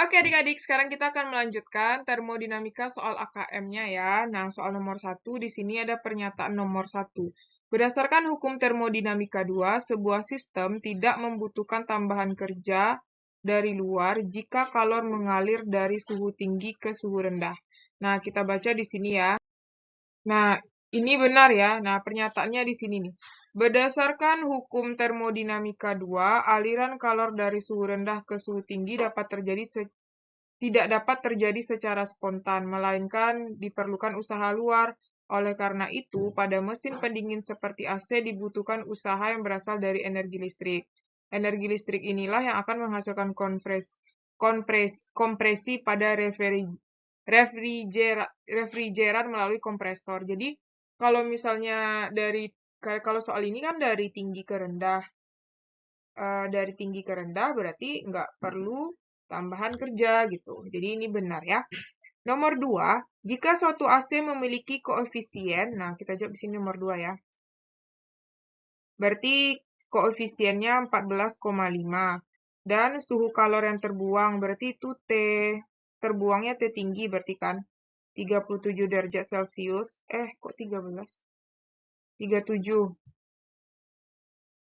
Oke adik-adik, sekarang kita akan melanjutkan termodinamika soal AKM-nya ya. Nah, soal nomor 1, di sini ada pernyataan nomor 1. Berdasarkan hukum termodinamika 2, sebuah sistem tidak membutuhkan tambahan kerja dari luar jika kalor mengalir dari suhu tinggi ke suhu rendah. Nah, kita baca di sini ya. Nah, ini benar ya. Nah, pernyataannya di sini nih. Berdasarkan hukum termodinamika 2, aliran kalor dari suhu rendah ke suhu tinggi tidak dapat terjadi secara spontan, melainkan diperlukan usaha luar. Oleh karena itu, pada mesin pendingin seperti AC dibutuhkan usaha yang berasal dari energi listrik. Energi listrik inilah yang akan menghasilkan kompresi pada refrigeran melalui kompresor. Jadi, kalau misalnya kalau soal ini kan dari tinggi ke rendah, dari tinggi ke rendah berarti nggak perlu tambahan kerja gitu. Jadi ini benar ya. Nomor 2, jika suatu AC memiliki koefisien, nah kita jawab di sini nomor 2 ya. Berarti koefisiennya 14,5. Dan suhu kalor yang terbuang, berarti itu terbuangnya T tinggi berarti kan. 37 derajat Celcius. Kok 13? 37.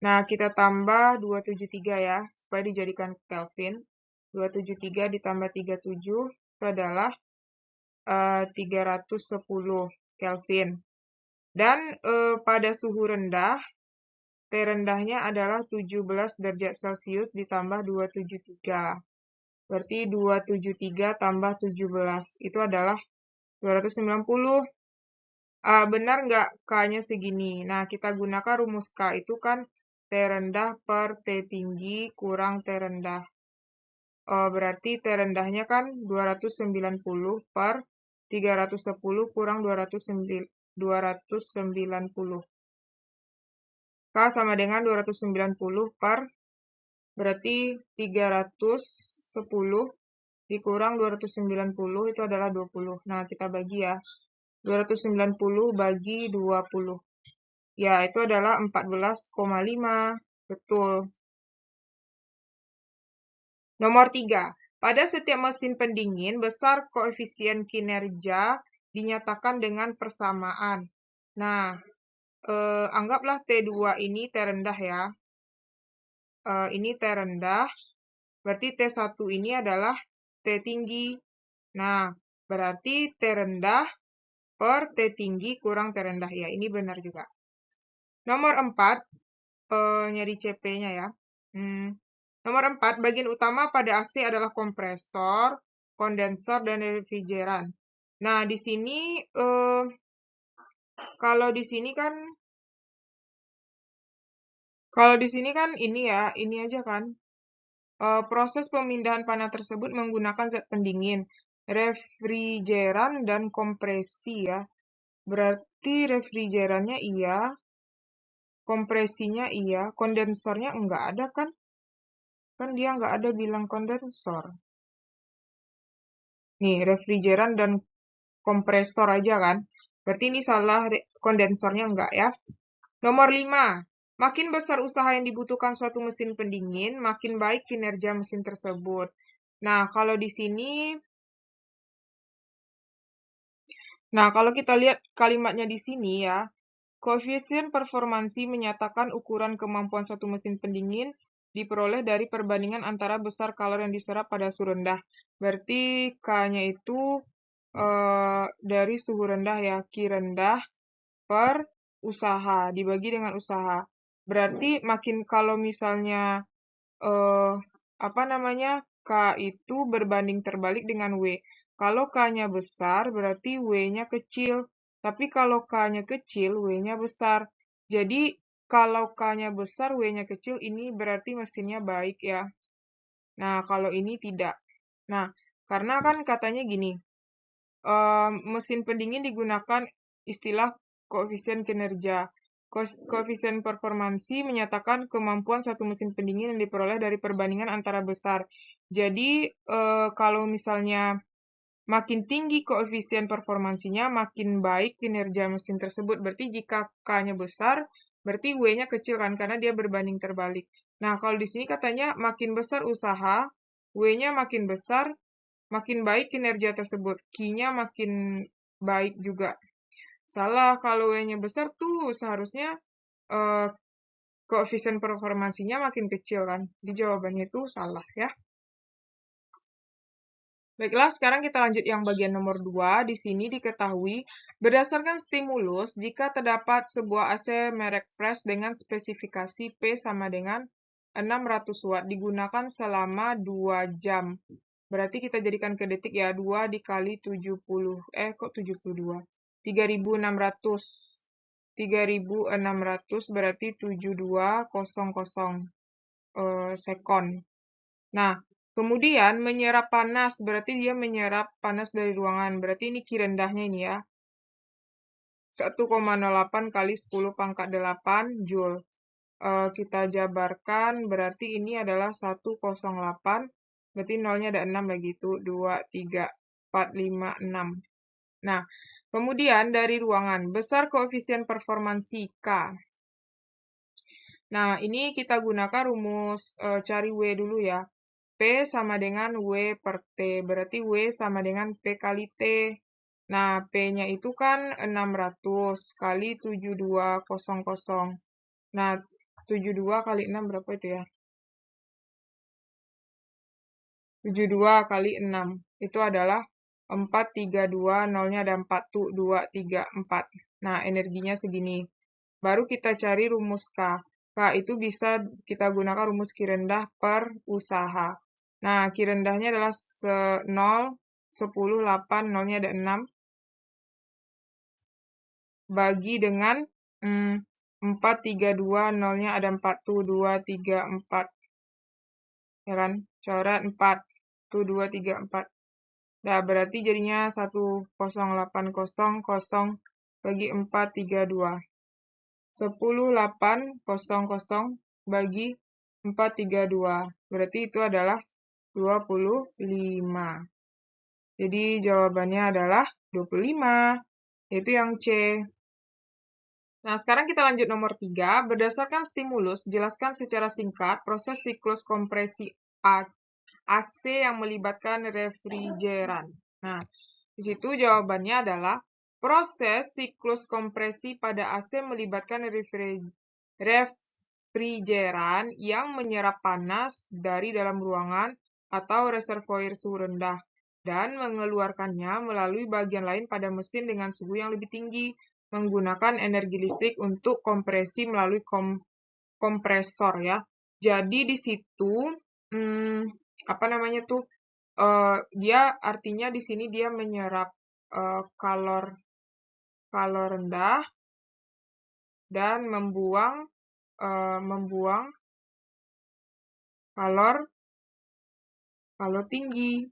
Nah, kita tambah 273 ya, supaya dijadikan Kelvin. 273 ditambah 37 itu adalah 310 Kelvin. Dan pada suhu rendah, T rendahnya adalah 17 derajat Celcius ditambah 273. Berarti 273 tambah 17, itu adalah 290. Benar nggak K-nya segini? Nah, kita gunakan rumus K itu kan T rendah per T tinggi kurang T rendah. Berarti T rendahnya kan 290 per 310 kurang 290. K sama dengan 290 per, berarti 310 dikurang 290 itu adalah 20. Nah, kita bagi ya. 290 bagi 20. Ya, itu adalah 14,5. Betul. Nomor 3. Pada setiap mesin pendingin, besar koefisien kinerja dinyatakan dengan persamaan. Nah, anggaplah T2 ini T rendah ya. Ini T rendah, berarti T1 ini adalah T tinggi. Nah, berarti T rendah per T tinggi kurang T rendah. Ya, ini benar juga. Nomor 4, nyari CP-nya ya. Nomor 4, bagian utama pada AC adalah kompresor, kondensor, dan refrigeran. Nah, di sini kalau di sini kan ini ya, ini aja kan. Proses pemindahan panas tersebut menggunakan zat pendingin, refrigeran, dan kompresi ya. Berarti refrigerannya iya, kompresinya iya, kondensornya enggak ada kan? Kan dia nggak ada bilang kondensor. Nih, refrigeran dan kompresor aja kan? Berarti ini salah, kondensornya enggak ya. Nomor 5. Makin besar usaha yang dibutuhkan suatu mesin pendingin, makin baik kinerja mesin tersebut. Nah, kalau di sini, kalau kita lihat kalimatnya di sini ya, koefisien performansi menyatakan ukuran kemampuan suatu mesin pendingin diperoleh dari perbandingan antara besar kalor yang diserap pada suhu rendah. Berarti K-nya itu dari suhu rendah ya, Q rendah per usaha, dibagi dengan usaha. Berarti makin kalau misalnya K itu berbanding terbalik dengan W. Kalau K-nya besar, berarti W-nya kecil. Tapi kalau K-nya kecil, W-nya besar. Jadi, kalau K-nya besar, W-nya kecil, ini berarti mesinnya baik ya. Nah, kalau ini tidak. Nah, karena kan katanya gini, mesin pendingin digunakan istilah koefisien kinerja. Koefisien performansi menyatakan kemampuan satu mesin pendingin yang diperoleh dari perbandingan antara besar. Jadi, kalau misalnya makin tinggi koefisien performansinya, makin baik kinerja mesin tersebut. Berarti jika K-nya besar, berarti W-nya kecil kan, karena dia berbanding terbalik. Nah, kalau di sini katanya makin besar usaha, W-nya makin besar, makin baik kinerja tersebut. Q-nya makin baik juga. Salah, kalau W-nya besar tuh seharusnya koefisien performansinya makin kecil kan. Jadi jawabannya itu salah ya. Baiklah, sekarang kita lanjut yang bagian nomor 2. Di sini diketahui, berdasarkan stimulus, jika terdapat sebuah AC merek Fresh dengan spesifikasi P sama dengan 600 Watt digunakan selama 2 jam. Berarti kita jadikan ke detik ya, 2 dikali 70. Kok 72? 3600. 3600 berarti 7200 sekon. Nah, kemudian menyerap panas, berarti dia menyerap panas dari ruangan. Berarti ini Q rendahnya ini ya. 1,08 kali 10 pangkat 8 Joule. Kita jabarkan, berarti ini adalah 108. Berarti nolnya ada 6 lagi itu. 2, 3, 4, 5, 6. Nah, kemudian dari ruangan, besar koefisien performansi K. Nah, ini kita gunakan rumus cari W dulu ya. P sama dengan W per T. Berarti W sama dengan P kali T. Nah, P-nya itu kan 600 kali 7200. Nah, 72 kali 6 berapa itu ya? 72 kali 6. Itu adalah 432, nolnya ada 4 tuh, 2, 3, 4. Nah, energinya segini. Baru kita cari rumus K. K itu bisa kita gunakan rumus Q rendah per usaha. Nah, Q rendahnya adalah 0, 10, 8, nolnya ada 6. Bagi dengan 4, 3, 2, nolnya ada 4 tuh, 2, 3, 4. Ya kan? Coret 4. Tuh, 2, 3, 4. Nah, berarti jadinya 10800 bagi 432. 10800 bagi 432. Berarti itu adalah 25. Jadi jawabannya adalah 25. Yaitu yang C. Nah, sekarang kita lanjut nomor 3. Berdasarkan stimulus, jelaskan secara singkat proses siklus kompresi AC yang melibatkan refrigeran. Nah, di situ jawabannya adalah proses siklus kompresi pada AC melibatkan refrigeran yang menyerap panas dari dalam ruangan atau reservoir suhu rendah dan mengeluarkannya melalui bagian lain pada mesin dengan suhu yang lebih tinggi menggunakan energi listrik untuk kompresi melalui kompresor ya. Jadi di situ apa namanya tuh dia artinya di sini dia menyerap kalor rendah dan membuang kalor tinggi.